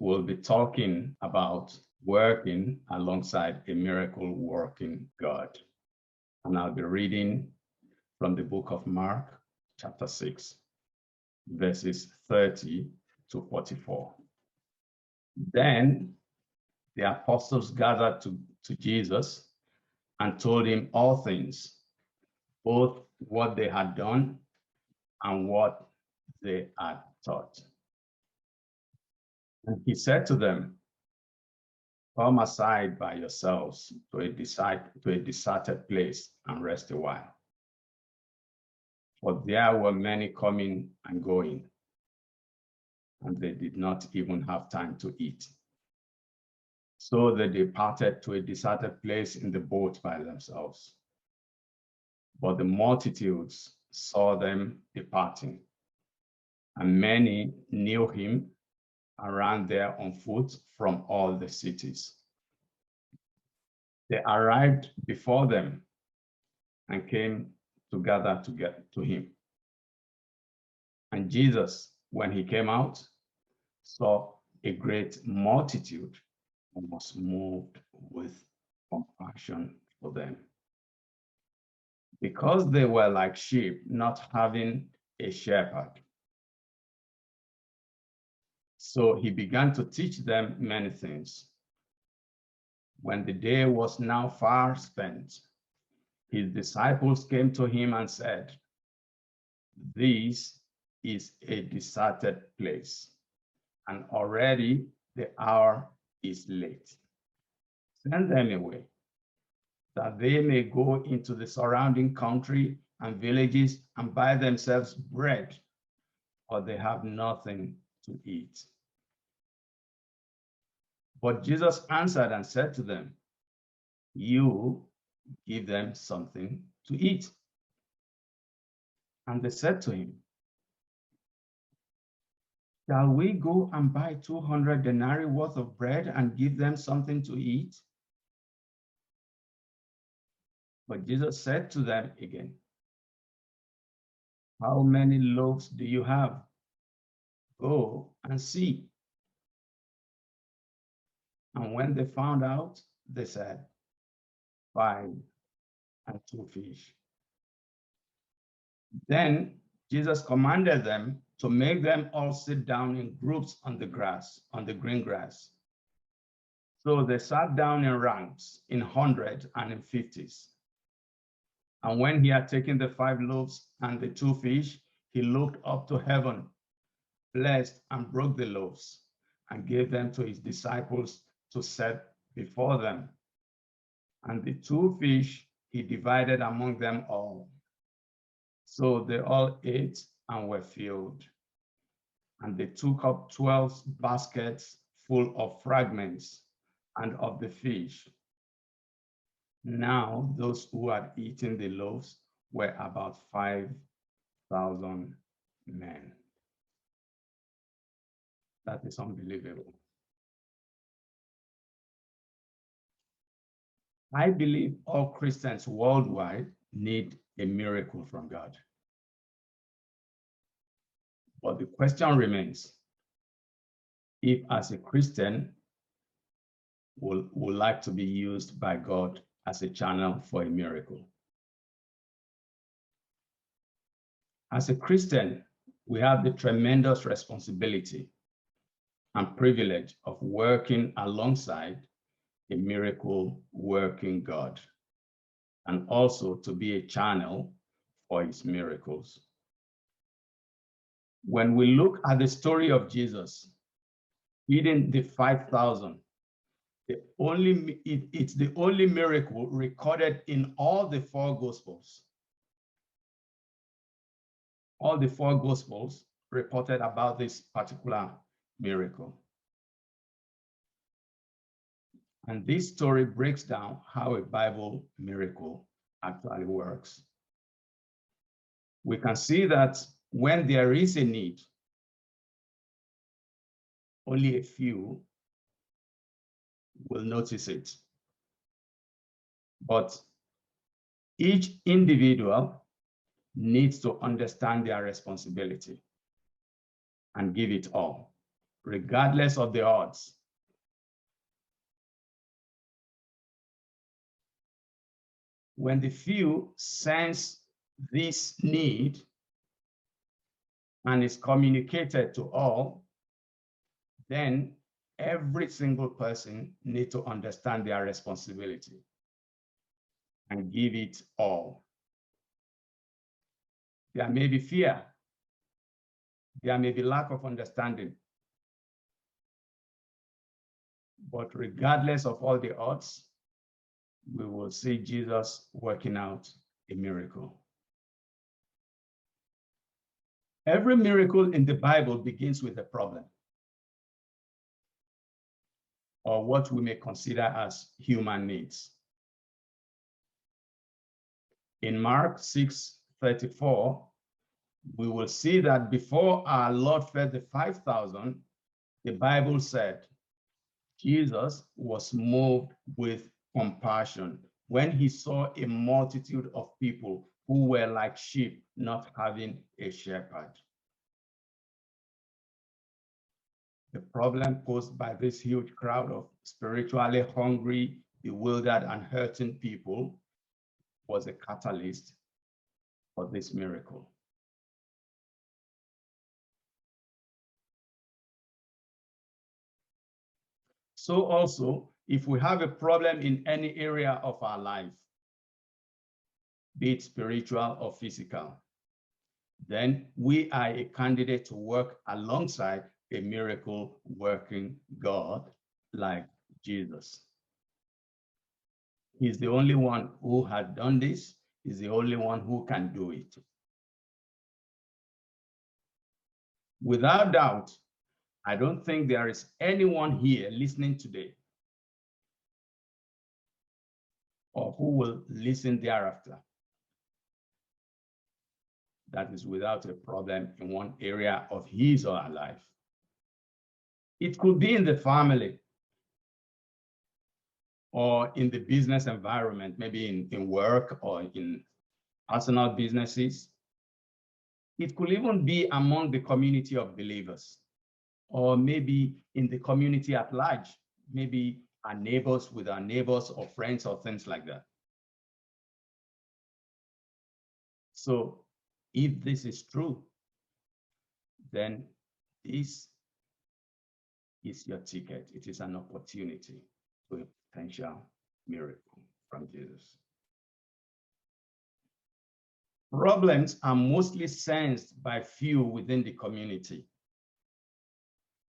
we'll be talking about working alongside a miracle working God. And I'll be reading from the book of Mark, chapter 6, verses 30 to 44. Then the apostles gathered to Jesus and told him all things, both what they had done and what they had taught. And he said to them, "Come aside by yourselves to a deserted place and rest a while." For there were many coming and going, and they did not even have time to eat. So they departed to a deserted place in the boat by themselves. But the multitudes saw them departing, and many knew him and ran there on foot from all the cities. They arrived before them and came together to get to him. And Jesus, when he came out, saw a great multitude and was moved with compassion for them, because they were like sheep not having a shepherd. So he began to teach them many things. When the day was now far spent, his disciples came to him and said, "This is a deserted place, and already the hour is late. Send them away, that they may go into the surrounding country and villages and buy themselves bread, for they have nothing to eat." But Jesus answered and said to them, "You give them something to eat." And they said to him, "Shall we go and buy 200 denarii worth of bread and give them something to eat?" But Jesus said to them again, "How many loaves do you have? Go and see." And when they found out, they said, 5 and 2 fish. Then Jesus commanded them to make them all sit down in groups on the grass, on the green grass. So they sat down in ranks, in hundreds and in 50s. And when he had taken the 5 loaves and the 2 fish, he looked up to heaven, blessed and broke the loaves, and gave them to his disciples to set before them. And the 2 fish he divided among them all. So they all ate and were filled. And they took up 12 baskets full of fragments and of the fish. Now those who had eaten the loaves were about 5,000 men. That is unbelievable. I believe all Christians worldwide need a miracle from God. But the question remains, if as a Christian would like to be used by God as a channel for a miracle. As a Christian, we have the tremendous responsibility and privilege of working alongside a miracle working God, and also to be a channel for his miracles. When we look at the story of Jesus feeding the 5,000, it's the only miracle recorded in all the 4 Gospels. All the 4 Gospels reported about this particular miracle. And this story breaks down how a Bible miracle actually works. We can see that when there is a need, only a few will notice it. But each individual needs to understand their responsibility and give it all, regardless of the odds. When the few sense this need and is communicated to all, then every single person needs to understand their responsibility and give it all. There may be fear. There may be lack of understanding. But regardless of all the odds, we will see Jesus working out a miracle. Every miracle in the Bible begins with a problem, or what we may consider as human needs. In Mark 6:34, we will see that before our Lord fed the 5,000, the Bible said Jesus was moved with compassion when he saw a multitude of people who were like sheep not having a shepherd. The problem posed by this huge crowd of spiritually hungry, bewildered, and hurting people was a catalyst for this miracle. So also, if we have a problem in any area of our life, be it spiritual or physical, then we are a candidate to work alongside a miracle working God like Jesus. He's the only one who had done this. He's the only one who can do it. Without doubt, I don't think there is anyone here listening today or who will listen thereafter that is without a problem in one area of his or her life. It could be in the family or in the business environment, maybe in work or in personal businesses. It could even be among the community of believers, or maybe in the community at large, maybe our neighbors with our neighbors or friends or things like that. So if this is true, then this is your ticket. It is an opportunity to a potential miracle from Jesus. Problems are mostly sensed by few within the community.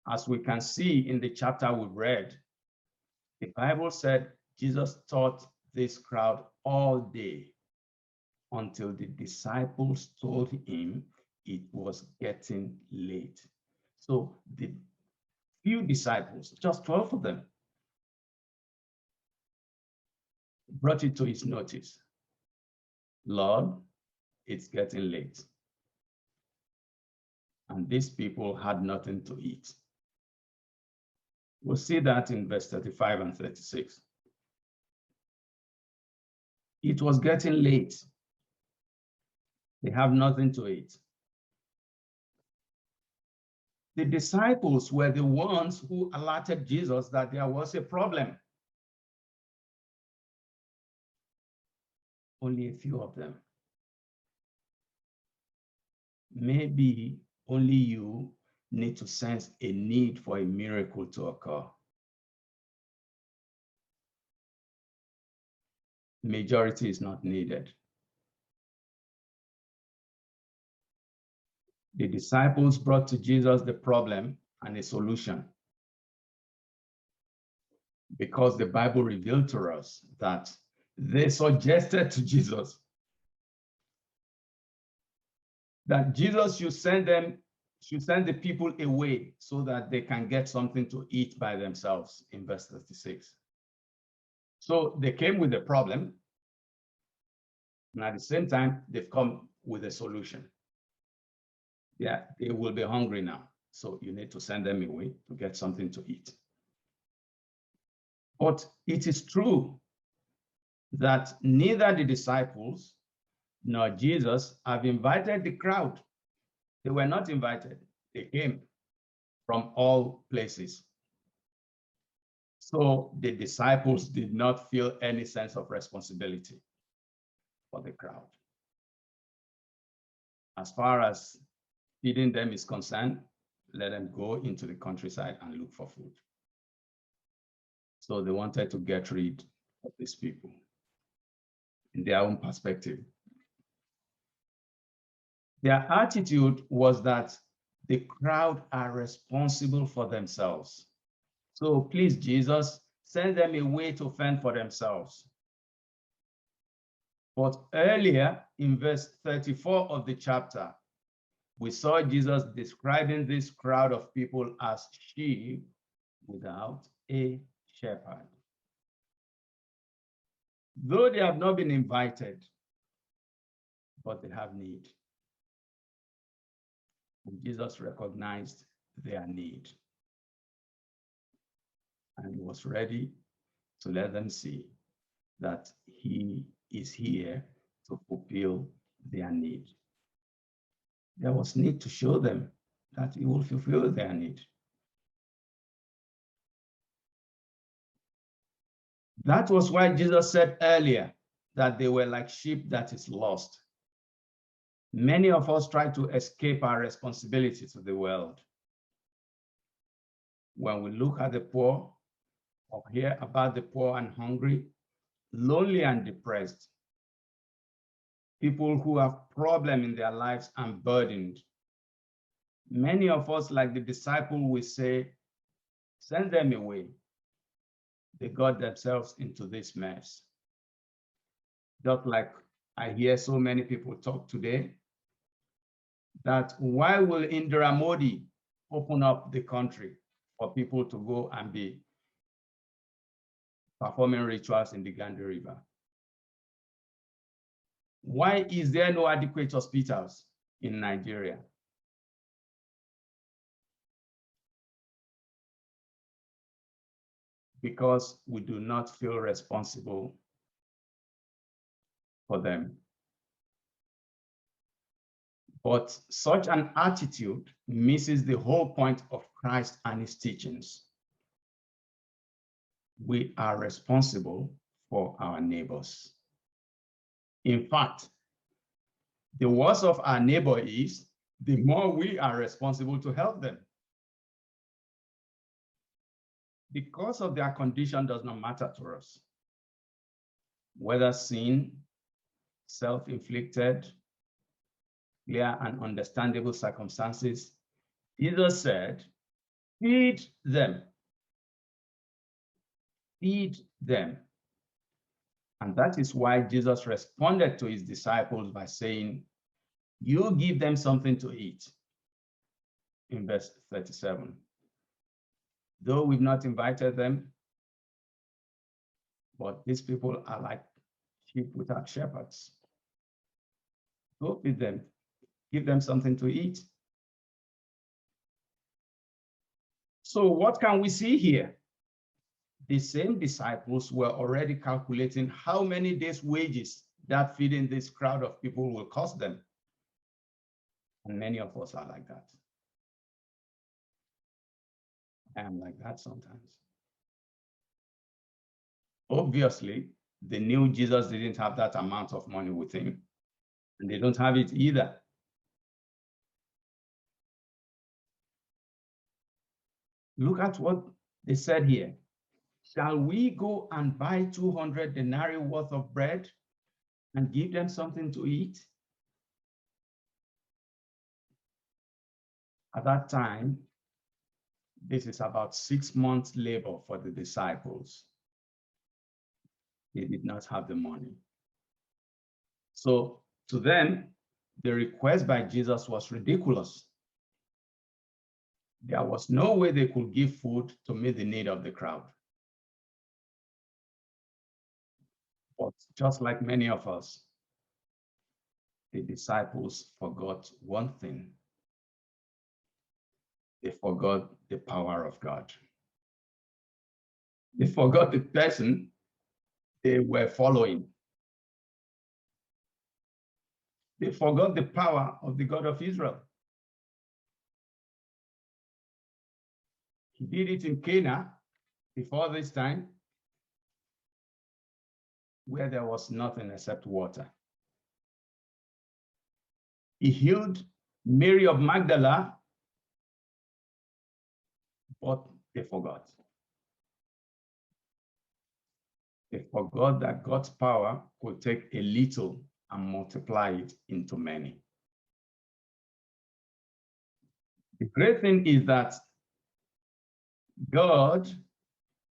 As we can see in the chapter we've read, the Bible said Jesus taught this crowd all day until the disciples told him it was getting late. So the few disciples, just 12 of them, brought it to his notice. Lord, it's getting late. And these people had nothing to eat. We'll see that in verse 35 and 36. It was getting late. They have nothing to eat. The disciples were the ones who alerted Jesus that there was a problem. Only a few of them. Maybe only you need to sense a need for a miracle to occur. Majority is not needed. The disciples brought to Jesus the problem and a solution, because the Bible revealed to us that they suggested to Jesus that Jesus should send the people away so that they can get something to eat by themselves in verse 36. So they came with a problem, and at the same time, they've come with a solution. Yeah, they will be hungry now. So you need to send them away to get something to eat. But it is true that neither the disciples nor Jesus have invited the crowd. They were not invited. They came from all places. So the disciples did not feel any sense of responsibility for the crowd. As far as feeding them is concerned, let them go into the countryside and look for food. So they wanted to get rid of these people in their own perspective. Their attitude was that the crowd are responsible for themselves. So please, Jesus, send them away to fend for themselves. But earlier in verse 34 of the chapter, we saw Jesus describing this crowd of people as sheep without a shepherd. Though they have not been invited, but they have need. And Jesus recognized their need. And he was ready to let them see that he is here to fulfill their need. There was need to show them that he will fulfill their need. That was why Jesus said earlier that they were like sheep that is lost. Many of us try to escape our responsibility to the world. When we look at the poor or hear about the poor and hungry, lonely and depressed, people who have problems in their lives and burdened, many of us, like the disciple, will say, send them away. They got themselves into this mess. Just like I hear so many people talk today, that why will Indira Modi open up the country for people to go and be performing rituals in the Gandhi River? Why is there no adequate hospitals in Nigeria? Because we do not feel responsible for them. But such an attitude misses the whole point of Christ and his teachings. We are responsible for our neighbors. In fact, the worse of our neighbor is, the more we are responsible to help them. The cause of their condition does not matter to us. Whether sin, self-inflicted, clear and understandable circumstances, Jesus said, feed them. Feed them. And that is why Jesus responded to his disciples by saying, you give them something to eat, in verse 37. Though we've not invited them, but these people are like sheep without shepherds. Go feed them, give them something to eat. So what can we see here? The same disciples were already calculating how many days' wages that feeding this crowd of people will cost them. And many of us are like that. I am like that sometimes. Obviously, the new Jesus didn't have that amount of money with him, and they don't have it either. Look at what they said here. Shall we go and buy 200 denarii worth of bread and give them something to eat? At that time, this is about 6 months' labor for the disciples. They did not have the money. So to them, the request by Jesus was ridiculous. There was no way they could give food to meet the need of the crowd. But just like many of us, the disciples forgot one thing. They forgot the power of God. They forgot the person they were following. They forgot the power of the God of Israel. He did it in Cana before this time, where there was nothing except water. He healed Mary of Magdala, but they forgot. They forgot that God's power could take a little and multiply it into many. The great thing is that God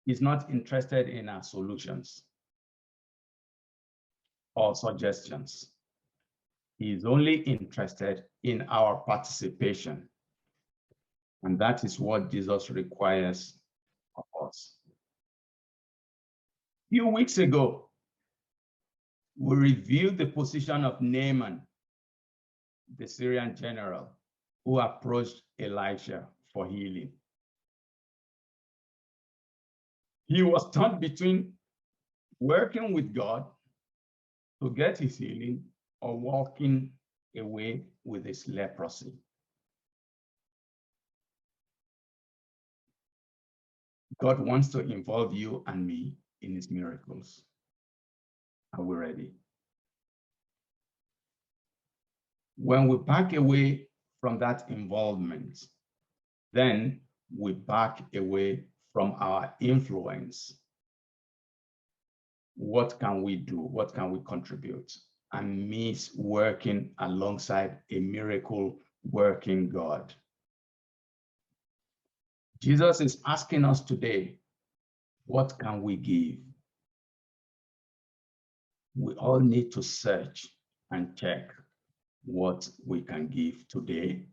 is not interested in our solutions or suggestions. He is only interested in our participation. And that is what Jesus requires of us. A few weeks ago, we reviewed the position of Naaman, the Syrian general, who approached Elisha for healing. He was torn between working with God to get his healing or walking away with his leprosy. God wants to involve you and me in his miracles. Are we ready? When we back away from that involvement, then we back away from our influence. What can we do? What can we contribute? And miss working alongside a miracle working God. Jesus is asking us today, what can we give? We all need to search and check what we can give today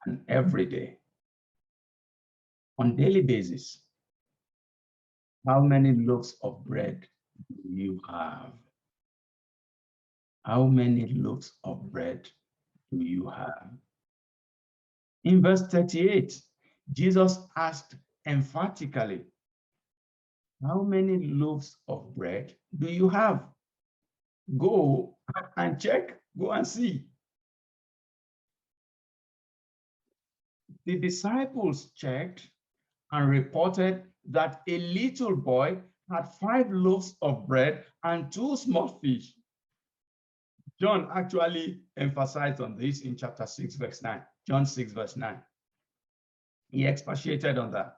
and every day. On a daily basis, how many loaves of bread do you have? How many loaves of bread do you have? In verse 38, Jesus asked emphatically, how many loaves of bread do you have? Go and check, go and see. The disciples checked and reported that a little boy had 5 loaves of bread and 2 small fish. John actually emphasized on this in chapter 6, verse 9. John 6, verse 9. He expatiated on that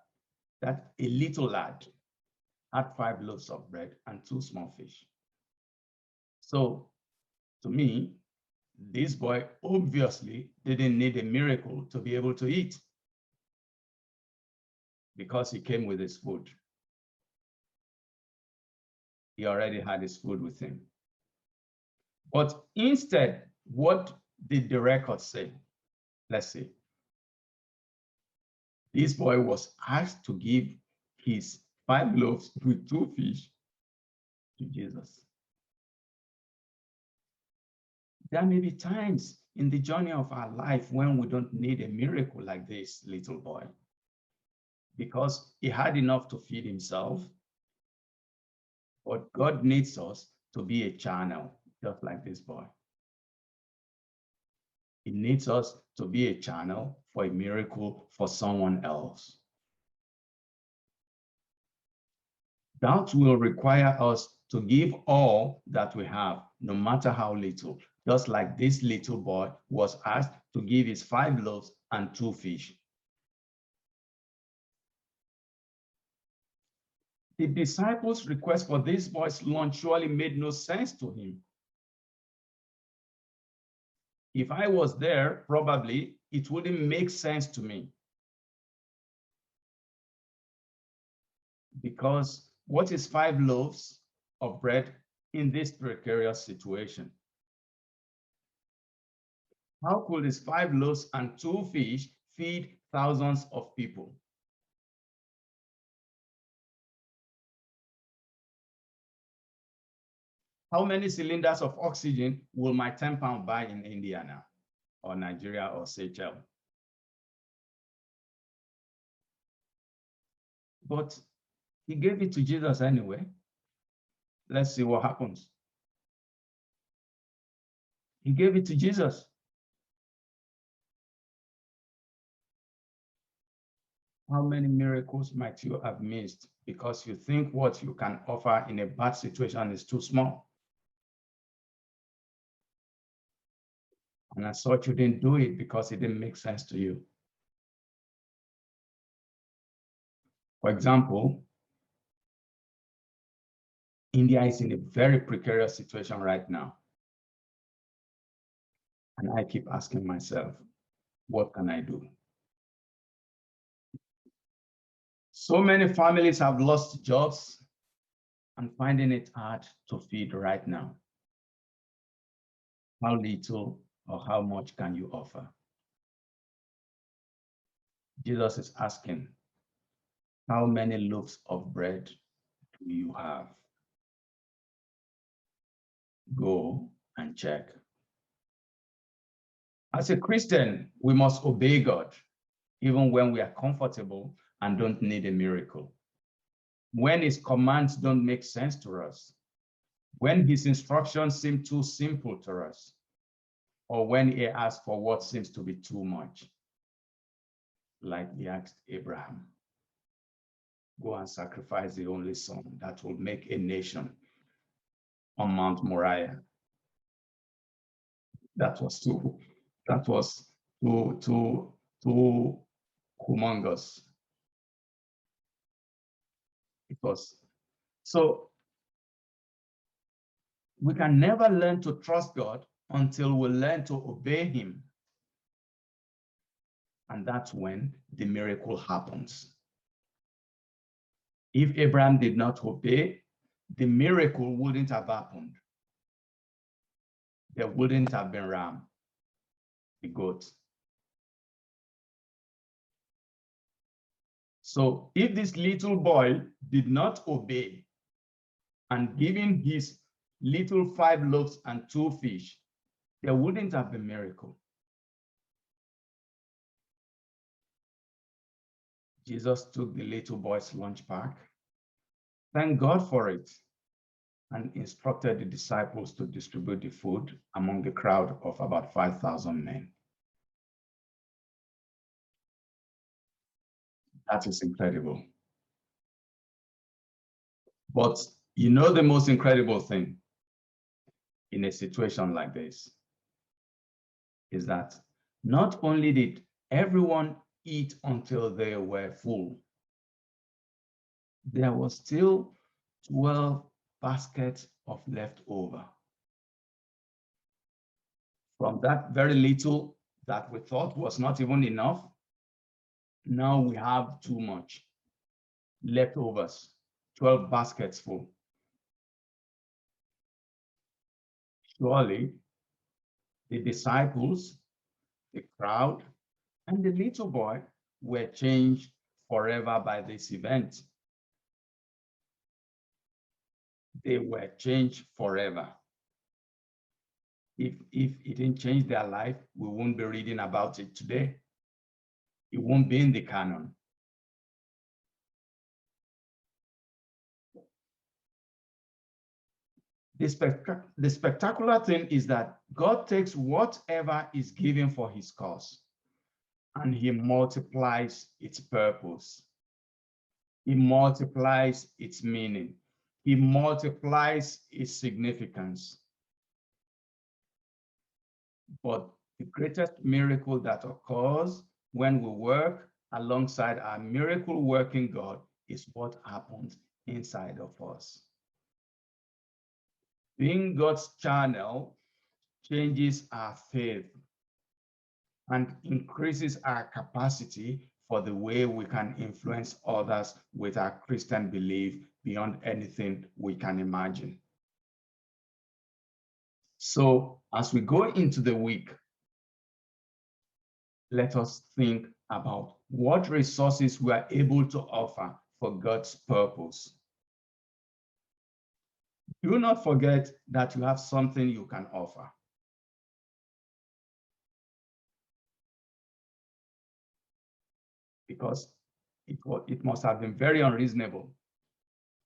a little lad had 5 loaves of bread and 2 small fish. So, to me, this boy obviously didn't need a miracle to be able to eat, because he came with his food. He already had his food with him. But instead, what did the record say? Let's see. This boy was asked to give his 5 loaves with 2 fish to Jesus. There may be times in the journey of our life when we don't need a miracle like this little boy, because he had enough to feed himself. But God needs us to be a channel, just like this boy. He needs us to be a channel for a miracle for someone else. That will require us to give all that we have, no matter how little, just like this little boy was asked to give his 5 loaves and 2 fish. The disciples' request for this boy's lunch surely made no sense to him. If I was there, probably it wouldn't make sense to me. Because what is 5 loaves of bread in this precarious situation? How could his 5 loaves and 2 fish feed thousands of people? How many cylinders of oxygen will my 10-pound buy in India now, or Nigeria, or Seychelles? But he gave it to Jesus anyway. Let's see what happens. He gave it to Jesus. How many miracles might you have missed because you think what you can offer in a bad situation is too small? And as such, you didn't do it because it didn't make sense to you. For example, India is in a very precarious situation right now. And I keep asking myself, what can I do? So many families have lost jobs and finding it hard to feed right now. How little or how much can you offer? Jesus is asking, how many loaves of bread do you have? Go and check. As a Christian, we must obey God, even when we are comfortable and don't need a miracle. When his commands don't make sense to us, when his instructions seem too simple to us, or when he asks for what seems to be too much, like he asked Abraham, go and sacrifice the only son that will make a nation on Mount Moriah. That was too humongous. It was. So we can never learn to trust God until we learn to obey him. And that's when the miracle happens. If Abraham did not obey, the miracle wouldn't have happened. There wouldn't have been ram, the goat. So if this little boy did not obey and given his little 5 loaves and 2 fish, there wouldn't have been miracle. Jesus took the little boy's lunch pack, thanked God for it, and instructed the disciples to distribute the food among the crowd of about 5,000 men. That is incredible. But you know the most incredible thing in a situation like this is that not only did everyone eat until they were full, there was still 12 baskets of leftover. From that very little that we thought was not even enough, now we have too much leftovers, 12 baskets full. Surely the disciples, the crowd, and the little boy were changed forever by this event. They were changed forever. If it didn't change their life, we won't be reading about it today. It won't be in the canon. The spectacular thing is that God takes whatever is given for his cause and he multiplies its purpose. He multiplies its meaning. He multiplies its significance. But the greatest miracle that occurs when we work alongside our miracle working God is what happens inside of us. Being God's channel changes our faith and increases our capacity for the way we can influence others with our Christian belief beyond anything we can imagine. So as we go into the week, let us think about what resources we are able to offer for God's purpose. Do not forget that you have something you can offer. Because it must have been very unreasonable.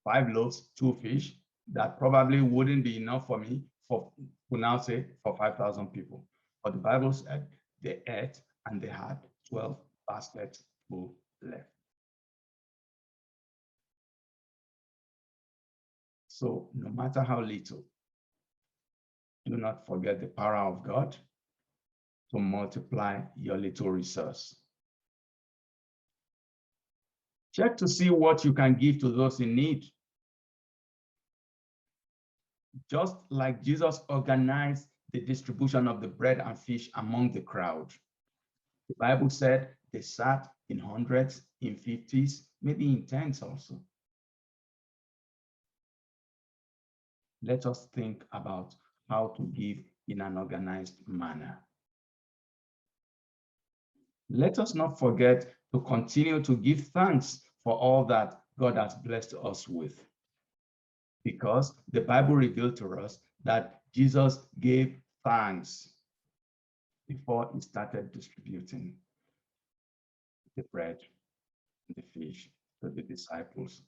5 loaves, 2 fish, that probably wouldn't be enough for me for now say for 5,000 people. But the Bible said they ate and they had 12 baskets full left. So no matter how little, do not forget the power of God to multiply your little resource. Check to see what you can give to those in need. Just like Jesus organized the distribution of the bread and fish among the crowd. The Bible said they sat in hundreds, in 50s, maybe in tens also. Let us think about how to give in an organized manner. Let us not forget to continue to give thanks for all that God has blessed us with. Because the Bible revealed to us that Jesus gave thanks before he started distributing the bread and the fish to the disciples.